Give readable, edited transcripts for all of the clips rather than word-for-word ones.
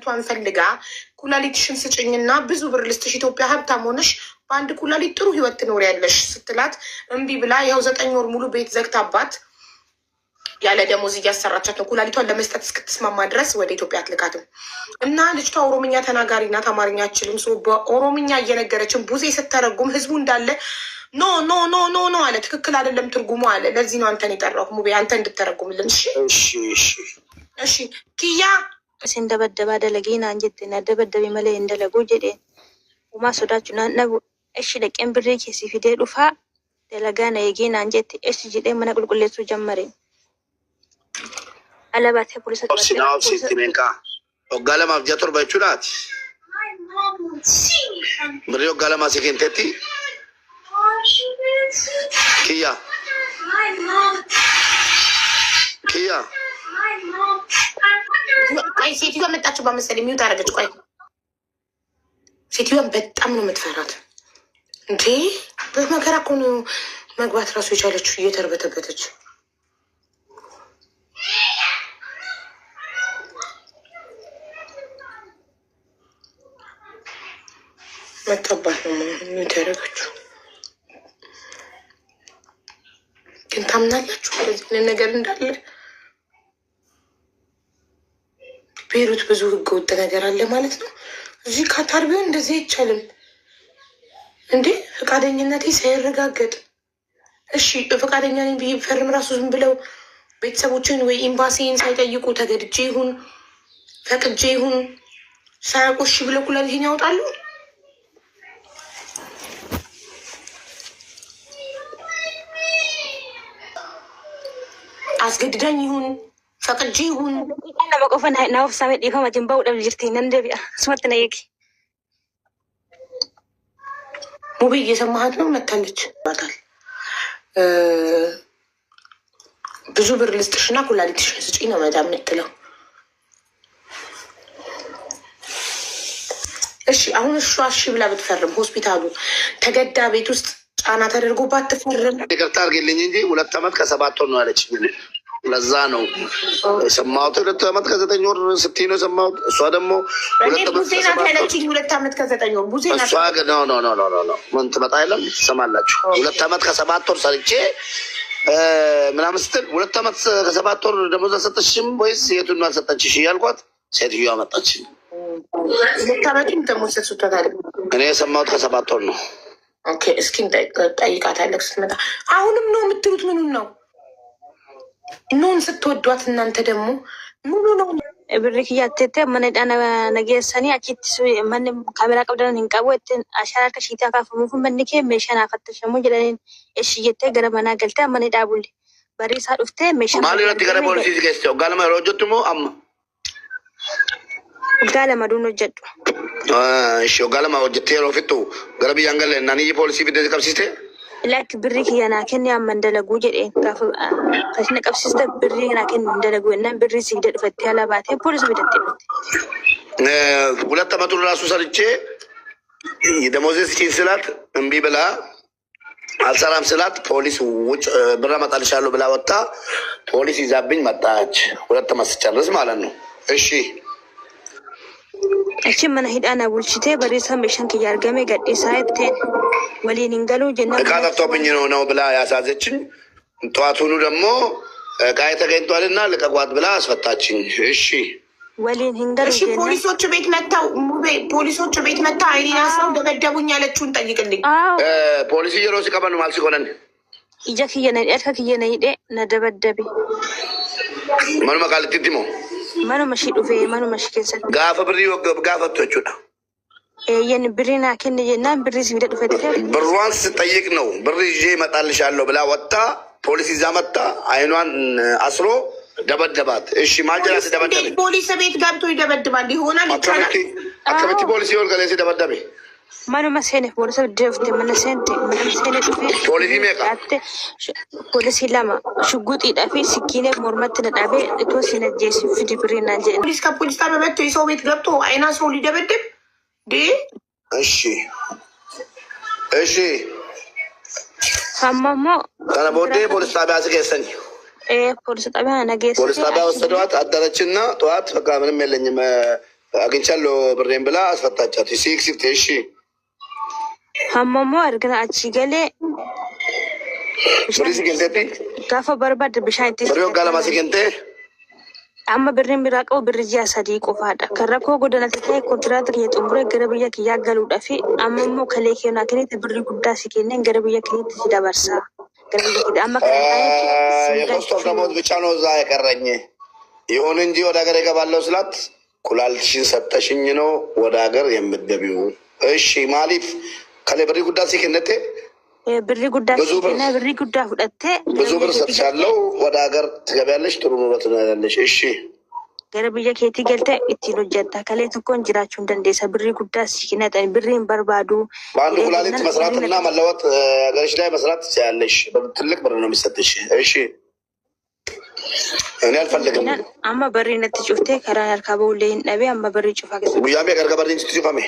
ቷን ፈልጋ ኩላሊትሽን ስጭኝና ብዙ ብር ልስጥሽ፣ ኢትዮጵያ ሀብታም ሆነሽ በአንድ ኩላሊት ጥሩ ህይወት ትኖሪያለሽ ስትላት እምቢ ብላ ያው 9 ወር ሙሉ ቤት ዘግታባት ያለ ደሞዝ እያሰራቻት ነው። ኩላሊቷን ለመስጠት እስክትስማማ ድረስ ወደ ኢትዮጵያ አትልካትም። እና ልጅቷ ኦሮምኛ ተናጋሪ ናት፣ አማርኛ አችልም። ሰው በኦሮምኛ እየነገረችን ቡዜ ስተረጉም ህዝቡ እንዳለ ኖ ኖ ኖ ኖ ኖ አለ። ትክክል አይደለም ትርጉሙ አለ። ለዚህ ነው አንተን የጠራሁት ሙቤ፣ አንተ እንድተረጉምልን። እሺ ኪያ እንደበደባ ደለጌና እንጀት ነደበደብ መለ እንደለጎ ጀዴ ኡማ ሶዳቹ ናነቡ እሺ ለቀን ብሬ ኬሲ ፊዴ ዱፋ ደለጋና የጌና እንጀት እሺ ጀዴ መነ ቁልቁሌቱ ጀመረ አለባቴ ፖሊስ ሲናው ሲቲሜንካ ኦጋለማ ጀቶር ባቹላት ብሬ ኦጋለማ ሲከንቴቲ ኪያ ኪያ ቆይ ሴትዮዋ መጣችሁ በመሰለኝ ሚውት አደረገች። ቆይ ሴትዮዋ በጣም ነው የምትፈራት እንዴ! በመከራ እኮ ነው መግባት ራሱ የቻለችው እየተርበተበተች። መጣባት ነው ሚውት ያደረገችው። ግን ታምናላችሁ እንደዚህ ነገር እንዳለ? ቤሩት ብዙ ህገወጥ ነገር አለ ማለት ነው። እዚህ ካታር ቢሆን እንደዚህ አይቻልም እንዴ! ፈቃደኝነቴ ሳይረጋገጥ እሺ ፈቃደኛ ነኝ ብዬ ፈርም ራሱ ዝም ብለው ቤተሰቦችን ወይ ኤምባሲን ሳይጠይቁ ተገድጄ ይሁን ፈቅጄ ይሁን ሳያውቁ እሺ ብለው ኩላሊቴን ያወጣሉ። አስገድዳኝ ይሁን ፈቅጄ ይሁን ለመቆፈን ናውፍ ሳሜት ይፈማ ጅንባው ደብ ጅርቲ ነንደቢያ ስመት ነይክ ሙቤ እየሰማሃት ነው? መታለች ባታል ብዙ ብር ልስጥሽና ኩላሊትሽን ስጪኝ ነው መዳም የምትለው። እሺ አሁን እሺ ብላ ብትፈርም ሆስፒታሉ ተገዳ ቤት ውስጥ ጫና ተደርጎባት ትፈርም። ይቅርታ አድርግልኝ እንጂ 2 ዓመት ከ7 ወር ነው ያለች። ለዛ ነው የሰማሁት። 2 ዓመት ከ9 ወር ስትይ ነው የሰማሁት። እሷ ደግሞ ቡዜና ያለችኝ 2 ዓመት ከ9 ወር ቡዜና እሷ ግን ኖ ምን ትመጣ የለም ትሰማላችሁ። 2 ዓመት ከ7 ወር ሰርቼ ምናምን ስትል 2 ዓመት ከ7 ወር ደሞዝ አልሰጠችሽም ወይስ የቱን አልሰጠችሽ እያልኳት ሴትዮዋ መጣች። 2 ዓመቱን ደሞዝ ሰጥቷታል። እኔ የሰማሁት ከ7 ወር ነው። ኦኬ እስኪ ጠይቃታለሁ ስትመጣ። አሁንም ነው የምትሉት? ምኑን ነው ኑን ስትወዷት እናንተ ደግሞ ሙሉ ነው ብሪክ ያተተ መነዳና ነገሰኒ አቺት ማን ካሜራ ቀብደን እንቀበጥ አሻራ ከሽታ ካፈሙፉ መንከ መሸና ፈተሸሙ ጀለን እሺ የተ ገረመና ገልታ መነዳ ቡል በሪሳ ዱፍተ መሸና ማለት ገረ ፖሊሲ ሲገስተው ጋለማ ሮጆቱሞ አማ ጋለማ ዱኖ ጀዱ እሺ ጋለማ ወጀቴ ሮፊቱ ገረብ ያንገለ እናኒ ፖሊሲ ቢደዝ ቀብሲስተ ላክ ብሪክ ያና ከን ያመንደለጉ ጀዴ ካፍ ከስነ ቀብሲስተ ብሪክ ያና ከን እንደለጉ እና ብሪ ሲደድ ፈት ያላባቴ ፖሊስ ቢደጥ 2 ዓመቱ ራሱ ሰርቼ የደሞዝ ስኪን ስላት እምቢ ብላ አልሰራም ስላት ፖሊስ ውጭ ብር አመጣልሻለሁ ብላ ወጣ። ፖሊስ ይዛብኝ መጣች። 2 ዓመት ስጨርስ ማለት ነው። እሺ እቺ ምን ሄዳና ቡልሽቴ በሪሳ መሸንክ ያርገሜ ገዲ ሳይት ወሊን እንገሉ ጀና ካታቶብኝ ነው ብላ ያሳዘችኝ። ጠዋቱኑ ደግሞ ቃይ ተገኝቷልና ልቀቋት ብላ አስፈታችኝ። እሺ ወሊን እንገሉ እሺ ፖሊሶቹ ቤት መጣው ፖሊሶቹ ቤት መጣ አይኔና ሰው ደበደቡኝ ያለችውን ጠይቅልኝ። ፖሊስ ይሮስ ቀበኑ ማልሲ ቆነን ይጀክየነ እርከክየነ ይዴ ነደበደቢ ማኑ መቃልት ዲሞ ማኑ መሺ ዱፌ ማኑ መሺ ከሰ ጋፈ ብሪ ወገብ ጋፈቶቹዳ የን ብሪና ከነ የና ብሪ ሲደ ዱፈተ ብሯን ስጠይቅ ነው ብር ይዤ እመጣልሻለሁ ብላ ወጣ። ፖሊስ ይዛ መጣ። አይኗን አስሮ ደበደባት። እሺ ማልጀራ ሲደበደብ ፖሊስ ቤት ገብቶ ይደበድባል ይሆናል ይቻላል። አከበቲ ፖሊስ ይወርጋለ ሲደበደብ ማኑ መሰነ ፖሊስ ደፍተ መነሰንት መነሰነ ዱፌ ፖሊስ ይመጣ ፖሊስ ለማ ሽጉጥ ይጣፊ ስኪኔ ሞርመት ነጣቤ እቶሲነ ጄሲ ፍዲ ብሪና ጀ ፖሊስ ከፖሊስ ጣቢያ መጥቶ የሰው ቤት ገብቶ አይና ሰው ሊደበድብ እሺ አማማ ታናቦዴ ፖሊስ ጣቢያ አስገሰኝ። ፖሊስ ጣቢያ ነገ ፖሊስ ጣቢያ ወሰዷት። አደረችና ጠዋት በቃ ምንም የለኝም አግኝቻለሁ ብሬን ብላ አስፈታቻት። ሲክሲት እሺ ሀመሞ እርግና አቺ ገሌ ብሪ ሲገንቴ ጋፈ በርባድ ብሻንቲ ብሪ ወጋለማ ሲገንቴ አማ ብሬን ቢራቀው ብርጂያ ሰዲ ቆፋዳ ከረኮ ጎደናተ ኮንትራት የጥምብረ ገረብያ ያጋሉ ዳፊ አመሞ ከሌኬና ከኔት ብሪ ጉዳ ሲከነን ገረብያ ከኔት ሲዳበርሳ ገረብያ አማ የፖስቶፍ ደሞዝ ብቻ ነው እዛ የቀረኝ። ይሁን እንጂ ወደ ሀገር የገባለው ስላት ኩላልትሽን ሰጠሽኝ ነው ወደ ሀገር የምትገቢው። እሺ ማሊፍ ከሌ ብሪ ጉዳ ሲከነቴ ብሪ ጉዳ ሲከነ ብሪ ጉዳ ሁለቴ ብዙ ብር ሰጥሻለሁ ወደ ሀገር ትገቢያለሽ፣ ጥሩ ኑሮ ትኖሪያለሽ። እሺ ገረብያ ኬቲ ገልተ ኢቲሎ ጀታ ከሌ ተኮን ጅራቹ እንደንደሰ ብሪ ጉዳ ሲከነ ብሪን በርባዱ በአንድ ኩላሊት መስራትና መለወጥ ሀገርሽ ላይ መስራት ትችያለሽ። ትልቅ ብር ነው የሚሰጥሽ። እሺ እኔ አልፈልግም። አማ በሪነት ጩፍቴ ከራን አርካበው ለይን ነቢ አማ በሪ ጩፋ ጉያሜ ገርገ በሪን ጩፋሜ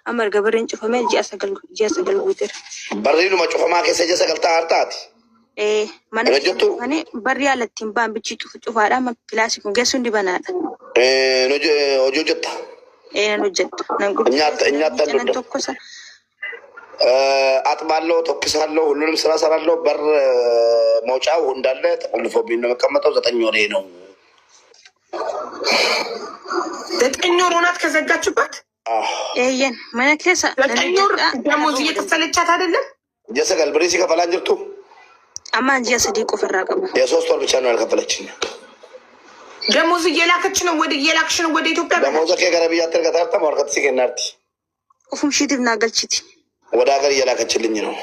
አመር ገበሬን ጩፋሜ ጂያሰገል ጉትር በሪኑ መጩፈማ ከሰ ጀሰገልታ አርታት ማነጀቱ እኔ በሪ ያለቲም ባን ብቺ ጩፋዳ ክላሲኩ ገሱ እንዲበናዳ ኦጆጀታ ነንጉ እኛ ተቆሰ አጥባለሁ፣ ተኩሳለሁ፣ ሁሉንም ስራ ሰራለሁ። በር መውጫው እንዳለ ተቆልፎብኝ ነው መቀመጠው። 9 ወሬ ነው 9 ወር ሆናት ከዘጋችበት። ይሄን ማነከሳ 9 ወር ደሞዝ እየተሰለቻት አይደለም። ጀሰጋል ብሬ ሲከፈል አንጅርቱ አማን ጂያሰዲቆ ፈራቀበ የ3 ወር ብቻ ነው ያልከፈለችኝ። ደሞዝ እየላከች ነው ወደ እየላክሽ ነው ወደ ኢትዮጵያ። ደሞዝ ከገረብያ ተርከታርታ ማርከት ሲከናርቲ ኡፉም ሺድብ ናገልችቲ ወደ ሀገር እየላከችልኝ ነው።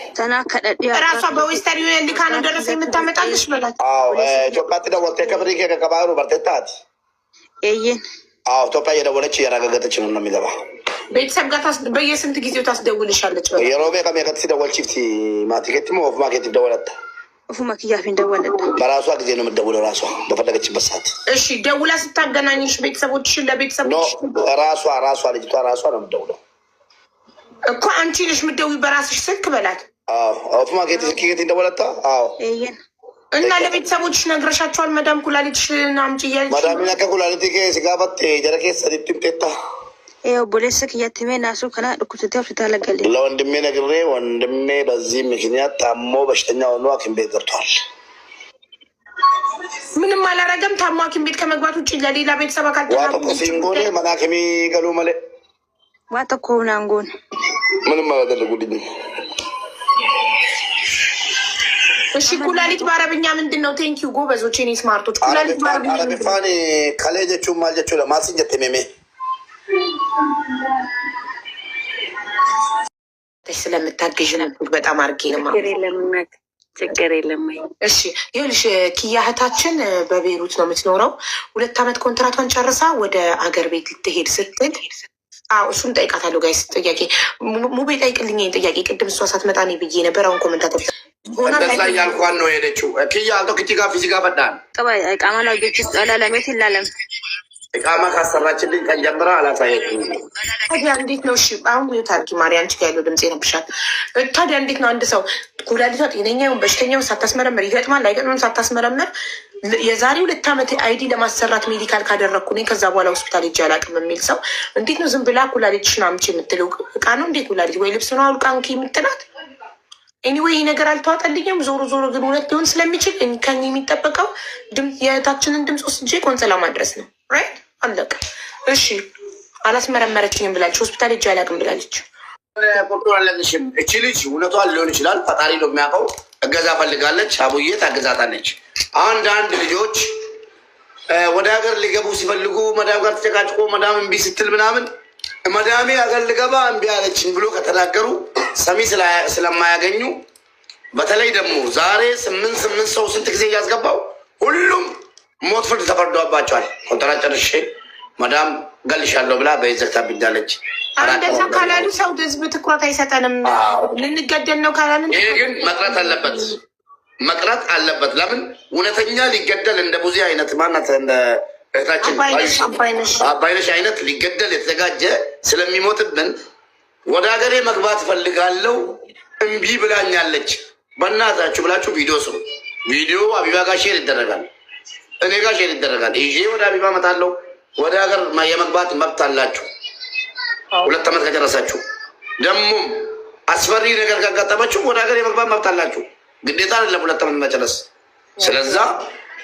ራሷ በዌስተርን ዩኒየን ልካ ነው ደረሰ የምታመጣልሽ በላት። አዎ ኢትዮጵያ ትደወልተ ከብሪ ከከባሩ በርተታት ይሄን ኢትዮጵያ እየደወለች እያረጋገጠች ነው የሚገባ። ቤተሰብ ጋር በየስንት ጊዜው ታስደውልሻለች? የሮቤ ከሚያከት ሲደወል ቺፍቲ ማቲኬት ኦፍ ማርኬት ይደወለታ ኦፍ ማኪያፊ እንደወለደ በራሷ ጊዜ ነው የምትደውለው ራሷ በፈለገችበት ሰዓት። እሺ ደውላ ስታገናኝሽ ቤተሰቦችሽን ለቤተሰቦች ራሷ ልጅቷ ራሷ ነው የምትደውለው እኮ አንቺ ነሽ የምትደውይ በራስሽ ስልክ በላት። ኦፍ ማርኬት ስልክ እንደወለታ ይሄን እና ለቤተሰቦችሽ ነግረሻቸዋል? መዳም ኩላሊትሽን አምጪ እያለች መዳም ያከ ኩላሊት ሲጋባት ጀረኬ ሰዲትምጤታ ቦሌስክ እያትሜ ናሱ ከና ዱኩትቴ ሆስፒታል ገለ ለወንድሜ ነግሬ ወንድሜ በዚህ ምክንያት ታሞ በሽተኛ ሆኖ ሐኪም ቤት ገብቷል። ምንም አላረገም። ታሞ ሐኪም ቤት ከመግባት ውጭ ለሌላ ቤተሰብ አካል ሲንጎኔ መናከሚ ገሉ መለ ዋተኮ ናንጎን ምንም አላደረጉልኝም። እሺ ኩላሊት በአረብኛ ምንድን ነው? ቴንኪዩ ጎበዞች፣ እኔ ስማርቶች። ኩላሊት በአረብኛ አረብፋኒ ከሌጀቹ ማልጀቹ ለማስንጀት ሜሜ ስለምታገዥ ነበር በጣም አድርጌ ነው። ችግር የለም። እሺ ይኸውልሽ ኪያ እህታችን በቤይሩት ነው የምትኖረው። 2 ዓመት ኮንትራቷን ጨርሳ ወደ አገር ቤት ልትሄድ ስትል እሱን ጠይቃታለሁ። ጋይስ ጥያቄ ሙቤ ጠይቅልኝ ጥያቄ። ቅድም እሷ ሳትመጣ እኔ ብዬ ነበር። አሁን ኮመንታተር እንደዛ ያልኳን ነው የሄደችው። ኪያ አልቶ ክቲ ጋር ፊዚጋ ፈዳን ቃማ ነው ጌች ለለሜት ይላለም ቃማ ካሰራችልኝ ቀን ጀምራ አላሳየችም። ታዲያ እንዴት ነው? እሺ አሁን ታርጊ ማሪ አንቺ ጋር ያለው ድምጽ ነብሻል። ታዲያ እንዴት ነው አንድ ሰው ኩላሊቷ ጤነኛውን በሽተኛውን ሳታስመረምር ይገጥማል አይገጥምም ሳታስመረምር የዛሬ 2 ዓመት አይዲ ለማሰራት ሜዲካል ካደረግኩ እኔ ከዛ በኋላ ሆስፒታል ሄጄ አላውቅም የሚል ሰው እንዴት ነው ዝም ብላ ኩላሊትሽን አምጪ የምትለው? እቃ ነው እንዴት ኩላሊት ወይ ልብስ ነው አውልቃ እንኪ የምትላት? ኤኒዌይ ነገር አልተዋጠልኝም። ዞሮ ዞሮ ግን እውነት ሊሆን ስለሚችል ከኝ የሚጠበቀው የእህታችንን ድምፅ ወስጄ ቆንጽላ ማድረስ ነው። ራይት አለቀ። እሺ አላስመረመረችኝም ብላለች። ሆስፒታል ሄጄ አላውቅም ብላለች። ቁርጡለሽም እቺ ልጅ እውነቷን ሊሆን ይችላል፣ ፈጣሪ ነው የሚያውቀው። እገዛ ፈልጋለች፣ አቡዬ ታገዛታለች። አንዳንድ ልጆች ወደ ሀገር ሊገቡ ሲፈልጉ መዳም ጋር ተጨቃጭቆ መዳም እምቢ ስትል ምናምን መዳሜ ሀገር ልገባ እምቢ አለችኝ ብሎ ከተናገሩ ሰሚ ስለማያገኙ በተለይ ደግሞ ዛሬ 8 ሰው ስንት ጊዜ እያስገባው ሁሉም ሞት ፍርድ ተፈርዶባቸዋል። ኮንትራት ጨርሼ መዳም ገልሻለሁ ብላ በይዘግታ ብዳለች። እንደዛ ካላሉ ሰው ህዝብ ትኩረት አይሰጠንም። ልንገደል ነው ካላልን ይሄ ግን መቅረት አለበት መቅረት አለበት። ለምን እውነተኛ ሊገደል እንደ ቡዜ አይነት ማናት እንደ እህታችን አባይነሽ አይነት ሊገደል የተዘጋጀ ስለሚሞትብን ወደ ሀገሬ መግባት እፈልጋለሁ እምቢ ብላኛለች በእናታችሁ ብላችሁ ቪዲዮ ስሩ። ቪዲዮ አቢባ ጋር ሼር ይደረጋል፣ እኔ ጋር ሼር ይደረጋል። ይዤ ወደ አቢባ እመጣለሁ። ወደ ሀገር የመግባት መብት አላችሁ። 2 ዓመት ከጨረሳችሁ ደግሞ አስፈሪ ነገር ካጋጠማችሁ ወደ ሀገር የመግባት መብት አላችሁ። ግዴታ አይደለም 2 ዓመት መጨረስ። ስለዛ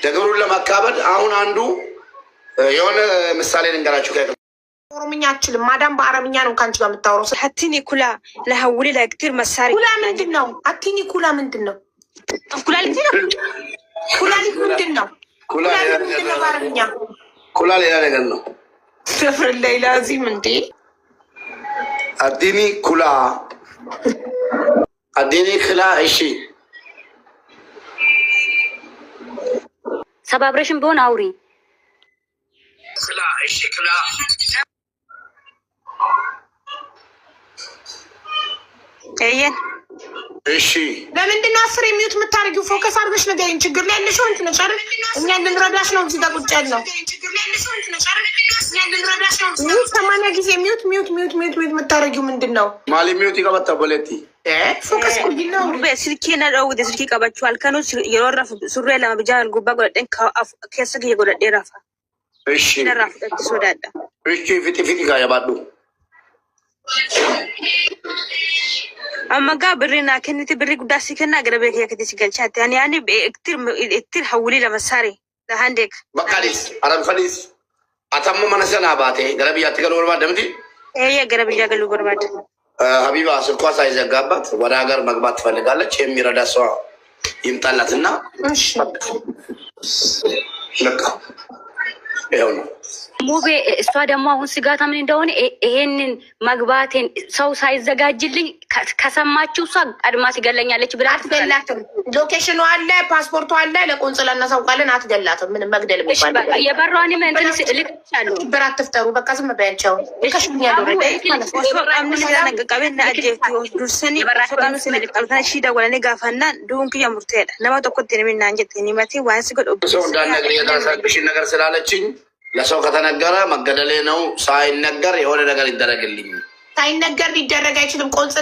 ነገሩን ለማካበድ አሁን አንዱ የሆነ ምሳሌ ልንገራችሁ። ኦሮምኛ አችልም ማዳም በአረብኛ ነው ካንቺ ጋር የምታወራው። ሀቲኒ ኩላ ለሀውሊ ለክቲር መሳሪ ኩላ ምንድን ነው? አቲኒ ኩላ ምንድን ነው? ኩላ ምንድን ነው? ኩላ ምንድን ነው? ኩላ ምንድን ነው በአረብኛ? ኩላ ሌላ ነገር ነው። ሰፍር ላይ ላዚም እንዴ አዲኒ ኩላ አዲኒ ክላ እሺ ሰባብረሽን ቢሆን አውሪ ክላ እሺ ክላ እየን እሺ ለምንድን ነው 10 የሚዩት የምታደርጊው? ፎከስ አድርገሽ ንገሪኝ። ችግር ላይ ያለሽው እንትን ነሽ አይደል? እኛ ልንረዳሽ ነው እዚህ ጋር ቁጭ ያልነው። ሚዩት 80 ጊዜ ሚዩት የምታደርጊው ምንድን ነው? ማሊ ሚዩት ይቀበጣ ቦሌቲ ፎከስ ኩዲናው ስልኬ ነደው ወደ ስልኬ ቀባችኋል። ከኑ የወረፍ ሱሬ ለማብጃል ጉባ ጎደን ከሰገ የጎደደ ራፋ እሺ ነራፍ ተሶዳዳ እሺ ፊቲ ጋር ያባዱ አማጋ ብሪና ከንቲ ብሪ ጉዳሲ ከና ገረበ ከከቲ ሲገልቻት ያኒ እክትር ሐውሊ ለመሳሪ ለሃንዴክ በቃሊስ አረብ ፈሊስ አተሙ መነሰና ባቴ ገረብያ ትገሉ ወርባ ደምቲ ገረብያ ገሉ ወርባድ ሀቢባ ስልኳ ሳይዘጋባት ወደ ሀገር መግባት ትፈልጋለች። የሚረዳ ሰው ይምጣላትና እሺ ለካ ይኸው ነው ሙቤ። እሷ ደግሞ አሁን ስጋታ ምን እንደሆነ ይሄንን መግባቴን ሰው ሳይዘጋጅልኝ ከሰማችሁ እሷ ቀድማ ትገለኛለች ብላ አትገላትም። ሎኬሽኑ አለ፣ ፓስፖርቱ አለ። ለቆንጽላ እናሳውቃለን። አትገላትም። ምንም መግደል የሚባል የበሯንም እንትን ልክቻለሁ። ብር አትፍጠሩ። በቃ ዝም በያቸው። ከሽኛ ዶረ አምነ ስለነቀቀበና አጀቱ ዱርሰኒ ፈቃኑ ስለነቀቀበና ሺ ደወለኔ ጋፋና ዱንክ ያምርተዳ ለማ ተቆጥ ነሚና አንጀት ኒማቲ ዋንስ ገዶ ሰው እንዳነገር የታሳብሽ ነገር ስላለችኝ ለሰው ከተነገረ መገደሌ ነው። ሳይነገር የሆነ ነገር ይደረግልኝ። ሳይነገር ሊደረግ አይችልም። ቆንጽላ